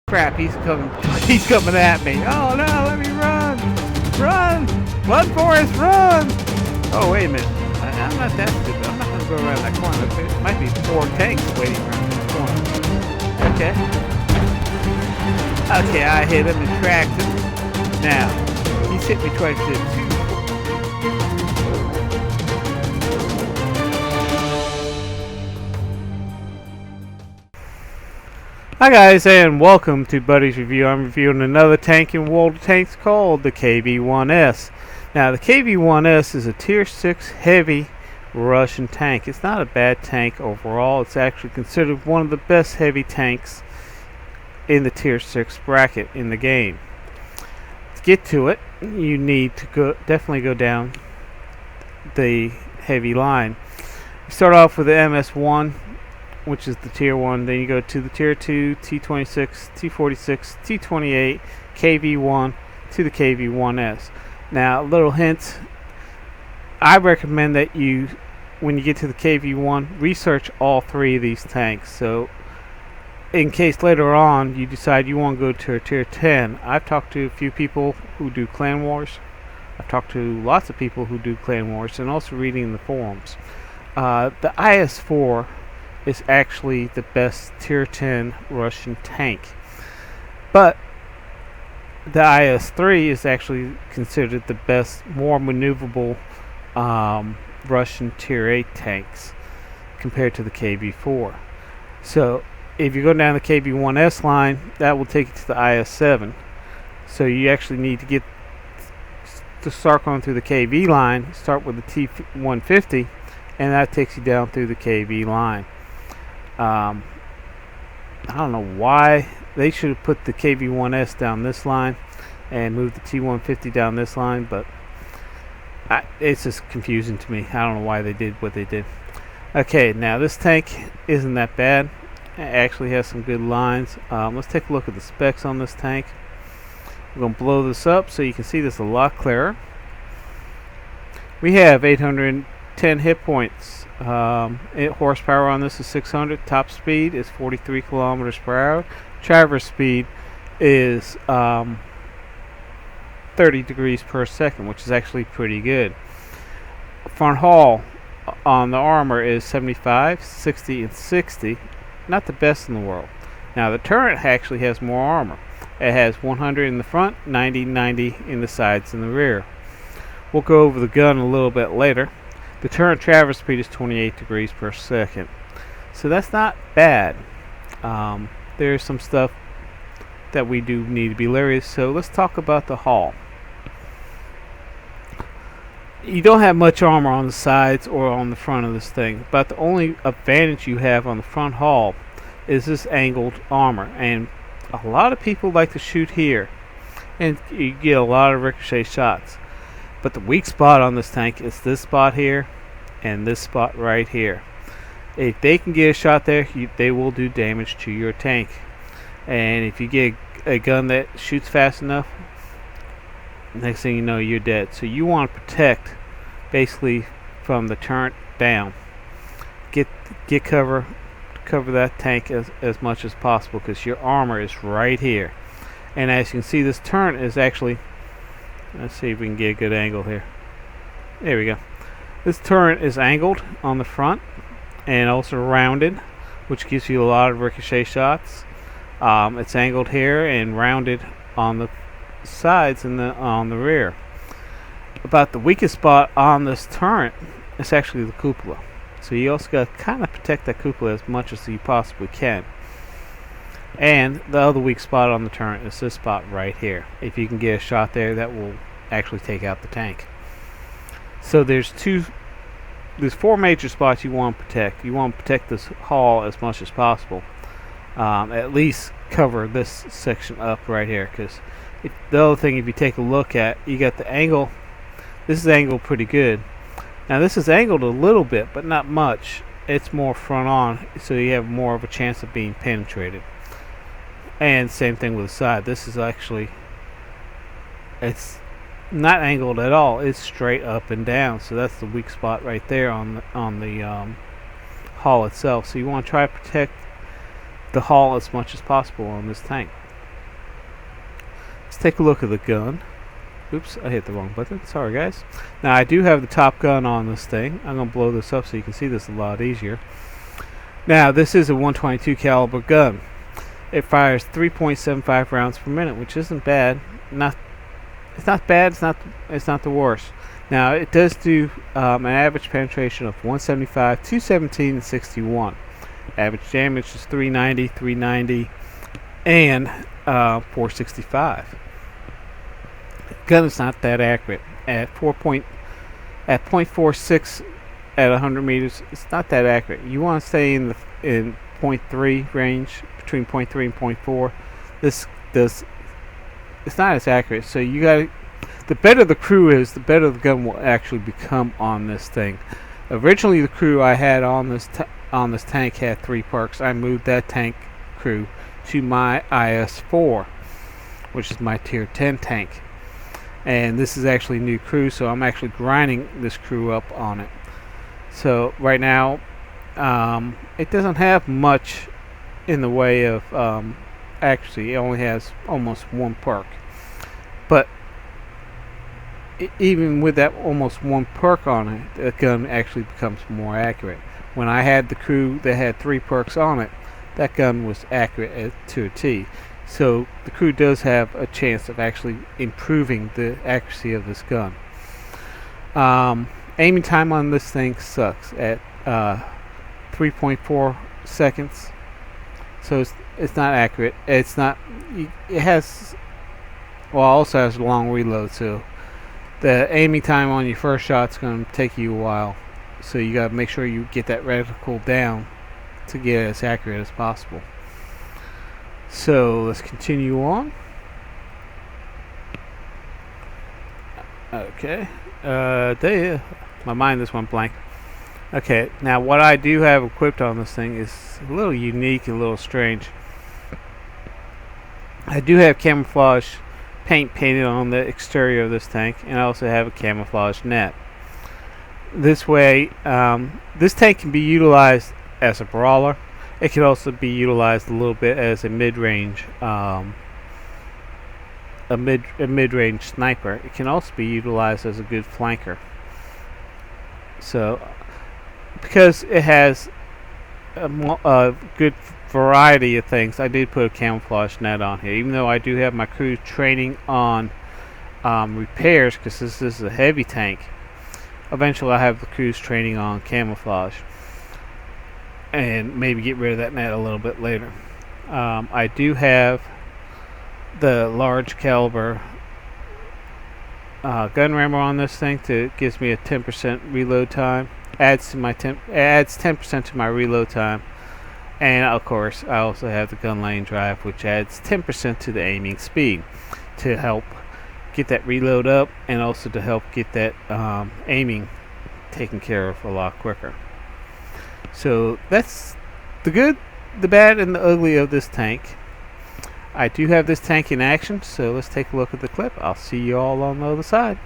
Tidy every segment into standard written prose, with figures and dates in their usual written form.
Crap, he's coming. He's coming at me. Oh no, let me run! Run! Run, Forrest, run! Oh, wait a minute. I'm not that stupid. I'm not going to go around that corner. There might be 4 tanks waiting around that corner. Okay. Okay, I hit him and tracked him. Now, he's hit me twice. Hi guys, and welcome to Buddy's Review. I'm reviewing another tank in World of Tanks called the KV1S. Now, the KV1S is a Tier 6 heavy Russian tank. It's not a bad tank overall. It's actually considered one of the best heavy tanks in the Tier 6 bracket in the game. To get to it, you need to definitely go down the heavy line. You start off with the MS1, which is the tier 1, then you go to the tier 2, T26, T46, T28, KV1 to the KV1S. Now, little hint, I recommend that you, when you get to the KV1, research all 3 of these tanks. So, in case later on you decide you want to go to a tier 10, I've talked to a few people who do Clan Wars. I've talked to lots of people who do Clan Wars, and also reading in the forums. The IS-4 is actually the best tier 10 Russian tank, but the IS-3 is actually considered the best, more maneuverable Russian tier 8 tanks compared to the KV-4. So if you go down the KV-1S line, that will take you to the IS-7. So you actually need to start going through the KV line, start with the T-150, and that takes you down through the KV line. I don't know why they should have put the KV1S down this line and moved the T150 down this line, but it's just confusing to me. I don't know why they did what they did. Okay, now this tank isn't that bad. It actually has some good lines. Let's take a look at the specs on this tank. We're going to blow this up so you can see this a lot clearer. We have 810 hit points. Horsepower on this is 600. Top speed is 43 kilometers per hour. Traverse speed is 30 degrees per second, which is actually pretty good. Front haul on the armor is 75, 60, and 60. Not the best in the world. Now the turret actually has more armor. It has 100 in the front, 90, 90 in the sides and the rear. We'll go over the gun a little bit later. The turret traverse speed is 28 degrees per second. So that's not bad. There's some stuff that we do need to be leery of. So let's talk about the hull. You don't have much armor on the sides or on the front of this thing, but the only advantage you have on the front hull is this angled armor. And a lot of people like to shoot here, and you get a lot of ricochet shots. But the weak spot on this tank is this spot here and this spot right here. If they can get a shot there, they will do damage to your tank. And if you get a gun that shoots fast enough, next thing you know, you're dead. So you want to protect basically from the turret down. Get cover that tank as much as possible, because your armor is right here. And as you can see, this turret is actually, let's see if we can get a good angle here. There we go. This turret is angled on the front and also rounded, which gives you a lot of ricochet shots. It's angled here and rounded on the sides and on the rear. About the weakest spot on this turret is actually the cupola. So you also got to kind of protect that cupola as much as you possibly can. And the other weak spot on the turret is this spot right here. If you can get a shot there, that will actually take out the tank. So there's 4 major spots you want to protect. You want to protect this hull as much as possible. At least cover this section up right here, because the other thing, if you take a look at, you got the angle. This is angled pretty good. Now this is angled a little bit, but not much. It's more front on, so you have more of a chance of being penetrated. And same thing with the side. This is actually, it's not angled at all. It's straight up and down. So that's the weak spot right there on the hull itself. So you want to try to protect the hull as much as possible on this tank. Let's take a look at the gun. Oops, I hit the wrong button. Sorry, guys. Now, I do have the top gun on this thing. I'm going to blow this up so you can see this a lot easier. Now, this is a 122 caliber gun. It fires 3.75 rounds per minute, which isn't bad. It's not bad. It's not the worst. Now, it does do an average penetration of 175, 217, and 61. Average damage is 390, 390, and 465. Gun is not that accurate. At 0.46 at 100 meters, it's not that accurate. You want to stay in 0.3 range, between 0.3 and 0.4. It's not as accurate. So you got, the better the crew is, the better the gun will actually become on this thing. Originally, the crew I had on this tank had 3 perks. I moved that tank crew to my IS-4, which is my tier 10 tank. And this is actually new crew, so I'm actually grinding this crew up on it. So right now, it doesn't have much in the way of accuracy. It only has almost 1 perk. But even with that almost 1 perk on it, the gun actually becomes more accurate. When I had the crew that had 3 perks on it, that gun was accurate to a T. So the crew does have a chance of actually improving the accuracy of this gun. Aiming time on this thing sucks at 3.4 seconds. So it's not accurate. It has, well, also has a long reload. So the aiming time on your first shot is going to take you a while. So you got to make sure you get that reticle down to get as accurate as possible. So let's continue on. Okay. There. My mind just went blank. Okay. Now what I do have equipped on this thing is a little unique and a little strange. I do have camouflage paint painted on the exterior of this tank, and I also have a camouflage net. This way, this tank can be utilized as a brawler. It can also be utilized a little bit as a mid-range, mid-range sniper. It can also be utilized as a good flanker. So, because it has a good variety of things, I did put a camouflage net on here. Even though I do have my crew training on repairs, because this is a heavy tank. Eventually, I have the crews training on camouflage, and maybe get rid of that net a little bit later. I do have the large caliber gun rammer on this thing. Gives me a 10% reload time. Adds 10% to my reload time. And of course, I also have the gun lane drive, which adds 10% to the aiming speed to help get that reload up, and also to help get that aiming taken care of a lot quicker. So that's the good, the bad, and the ugly of this tank. I do have this tank in action, so let's take a look at the clip. I'll see you all on the other side.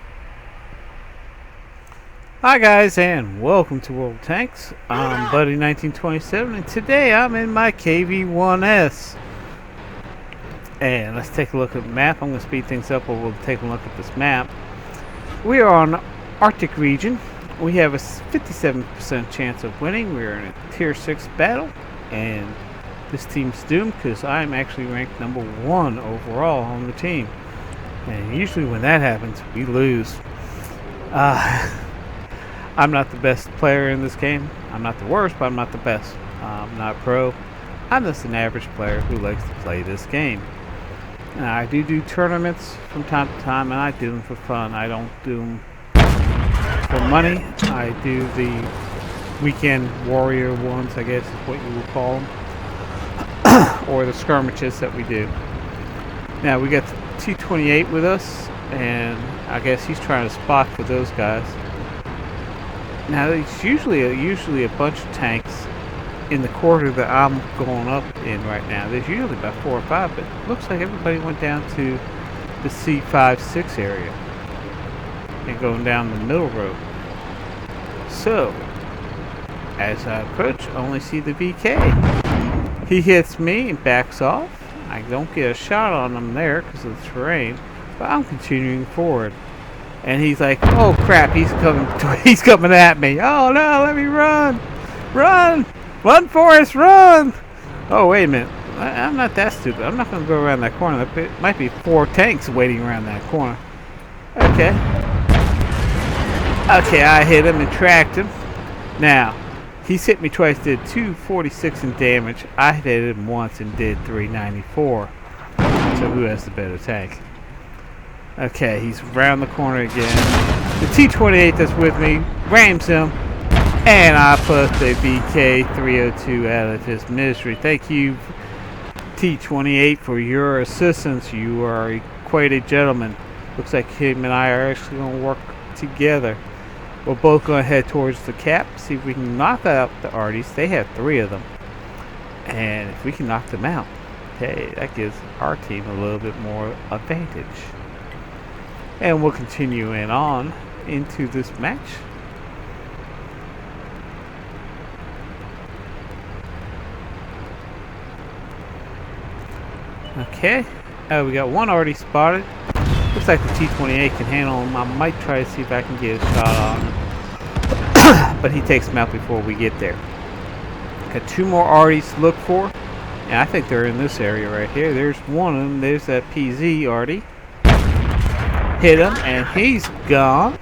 Hi guys, and welcome to World of Tanks. I'm Buddy1927, and today I'm in my KV1S. And let's take a look at the map. I'm going to speed things up, or we'll take a look at this map. We are on Arctic region. We have a 57% chance of winning. We're in a tier 6 battle, and this team's doomed because I'm actually ranked #1 overall on the team. And usually when that happens, we lose. I'm not the best player in this game. I'm not the worst, but I'm not the best. I'm not pro. I'm just an average player who likes to play this game. Now, I do tournaments from time to time, and I do them for fun. I don't do them for money. I do the weekend warrior ones, I guess is what you would call them, or the skirmishes that we do. Now we got the T-28 with us, and I guess he's trying to spot for those guys. Now there's usually a bunch of tanks in the quarter that I'm going up in right now. There's usually about 4 or 5, but it looks like everybody went down to the C5-6 area and going down the middle road. So, as I approach, I only see the VK. He hits me and backs off. I don't get a shot on him there because of the terrain, but I'm continuing forward. And he's like, oh crap, he's coming he's coming at me. Oh no, let me run! Run! Run, Forrest, run! Oh, wait a minute. I'm not that stupid. I'm not going to go around that corner. There might be 4 tanks waiting around that corner. Okay. Okay, I hit him and tracked him. Now, he's hit me twice, did 246 in damage. I hit him once and did 394. So who has the better tank? Okay, he's around the corner again. The T-28 that's with me rams him, and I put the BK-302 out of his misery. Thank you, T-28, for your assistance. You are quite a gentleman. Looks like him and I are actually going to work together. We're both going to head towards the cap, see if we can knock out the Arties. They have 3 of them. And if we can knock them out, hey, that gives our team a little bit more advantage. And we'll continue on into this match. Okay, we got one already spotted. Looks like the T-28 can handle him. I might try to see if I can get a shot on him. But he takes him out before we get there. Got 2 more Arties to look for. And I think they're in this area right here. There's one of them. There's that PZ Artie. Hit him, and he's gone.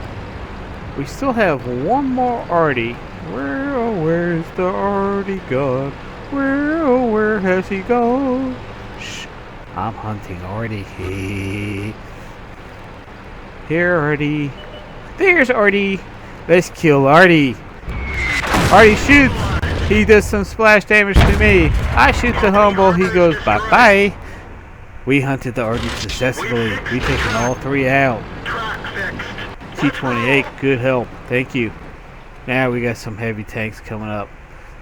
We still have one more Artie. Where's the Artie gone? Where has he gone? Shh, I'm hunting Artie. Here, Artie. There's Artie. Let's kill Artie. Artie shoots. He does some splash damage to me. I shoot the humble. He goes bye-bye. We hunted the Artie successfully. We've taken all 3 out. T-28, good help. Thank you. Now we got some heavy tanks coming up.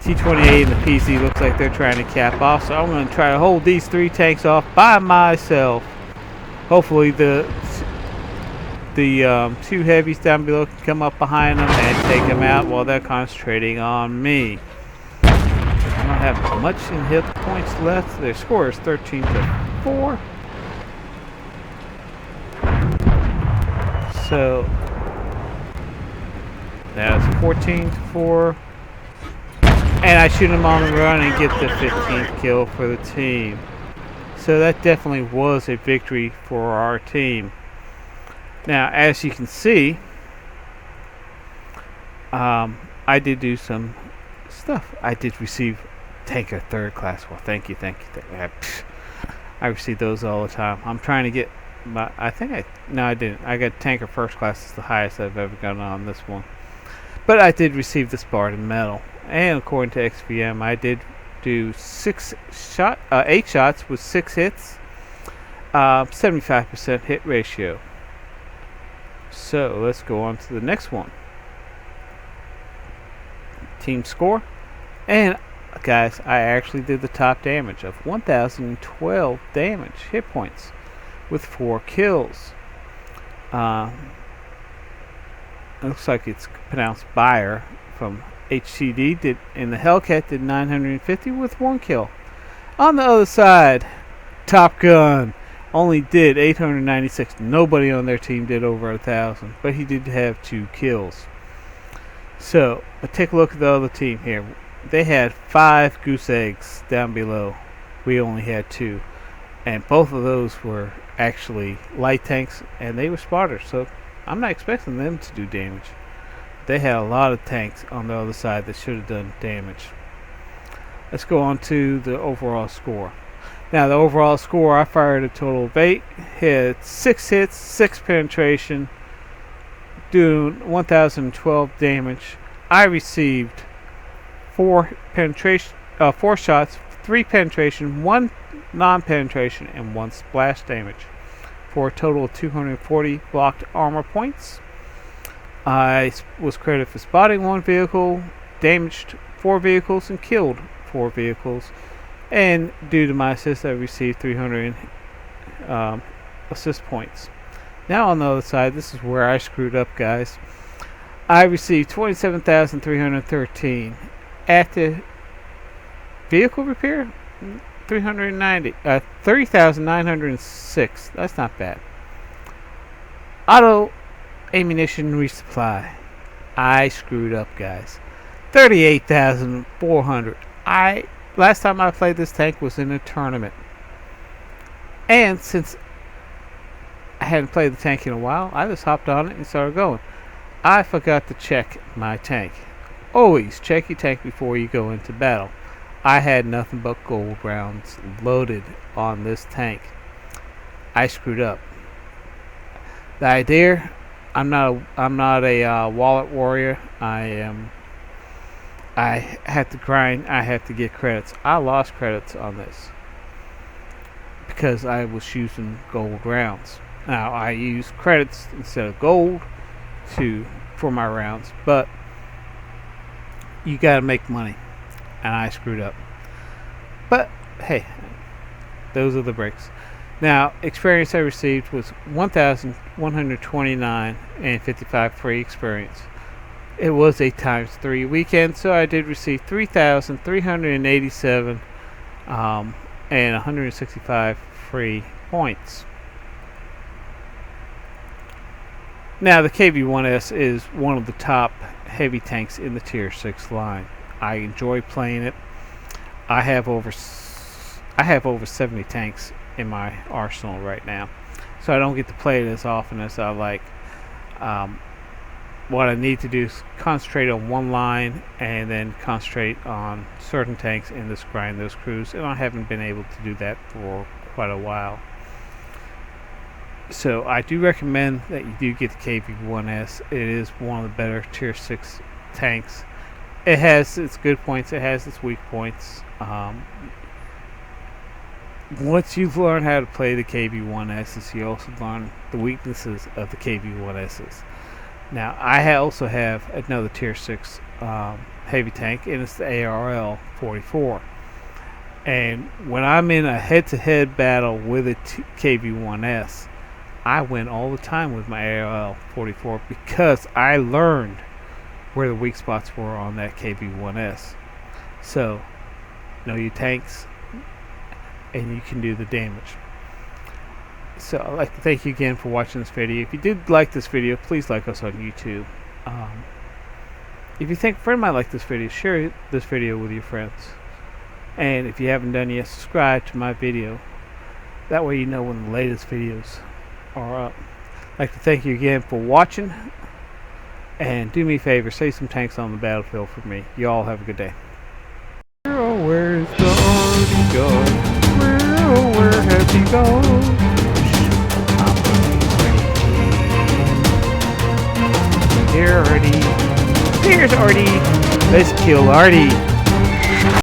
T-28 and the PC looks like they're trying to cap off, so I'm going to try to hold these 3 tanks off by myself. Hopefully the 2 heavies down below can come up behind them and take them out while they're concentrating on me. I don't have much in hit points left. Their score is 13-4. So that's 14-4. And I shoot him on the run and get the 15th kill for the team. So that definitely was a victory for our team. Now, as you can see, I did do some stuff. I did receive Tanker 3rd class. Well, thank you. I receive those all the time. I'm trying to get my, no, I didn't. I got Tanker 1st class. It's the highest I've ever gotten on this one. But I did receive the Spartan medal. And according to XVM, I did do 8 shots with 6 hits. 75% hit ratio. So let's go on to the next one. Team score. And guys, I actually did the top damage of 1,012 damage hit points with 4 kills. It looks like it's pronounced Bayer from HCD. Did in the Hellcat did 950 with 1 kill. On the other side, Top Gun only did 896. Nobody on their team did over 1,000, but he did have 2 kills. So, but take a look at the other team here. They had 5 goose eggs down below. We only had 2. And both of those were actually light tanks, and they were spotters, so I'm not expecting them to do damage. They had a lot of tanks on the other side that should have done damage. Let's go on to the overall score. Now, the overall score, I fired a total of 8, hit 6 hits, 6 penetration, doing 1,012 damage. I received 4 shots, 3 penetration, 1 non-penetration, and 1 splash damage, for a total of 240 blocked armor points. I was credited for spotting 1 vehicle, damaged 4 vehicles, and killed 4 vehicles. And due to my assist, I received 300 assist points. Now on the other side, this is where I screwed up, guys. I received 27,313 active vehicle repair. 30,906. That's not bad. Auto ammunition resupply. I screwed up, guys. 38,400. Last time I played this tank was in a tournament. And since I hadn't played the tank in a while, I just hopped on it and started going. I forgot to check my tank. Always check your tank before you go into battle. I had nothing but gold rounds loaded on this tank. I screwed up. The idea, I'm not a wallet warrior. I had to grind. I had to get credits. I lost credits on this because I was using gold rounds. Now I use credits instead of gold for my rounds, but you gotta make money, and I screwed up. But hey, those are the breaks. Now, experience I received was 1,129 and 55 free experience. It was a ×3 weekend, so I did receive 3,387 and 165 free points. Now, the KV1S is one of the top heavy tanks in the Tier 6 line. I enjoy playing it. I have over 70 tanks in my arsenal right now, so I don't get to play it as often as I like. What I need to do is concentrate on one line and then concentrate on certain tanks and just grind those crews, and I haven't been able to do that for quite a while. So I do recommend that you do get the KV1S. It is one of the better Tier 6 tanks. It has its good points, it has its weak points. Once you've learned how to play the KV1Ss, you also learn the weaknesses of the KV1Ss. Now, I also have another Tier 6 heavy tank, and it's the ARL-44. And when I'm in a head-to-head battle with a KV1S, I win all the time with my ARL-44 because I learned where the weak spots were on that KV1S. So, know your tanks, and you can do the damage. So I'd like to thank you again for watching this video. If you did like this video, please like us on YouTube. If you think a friend might like this video, share this video with your friends. And if you haven't done yet, subscribe to my video. That way you know when the latest videos are up. I'd like to thank you again for watching. And do me a favor, save some tanks on the battlefield for me. You all have a good day. Where's the army gone? Where has he gone? Here, Artie. Here's Artie. Let's kill Artie.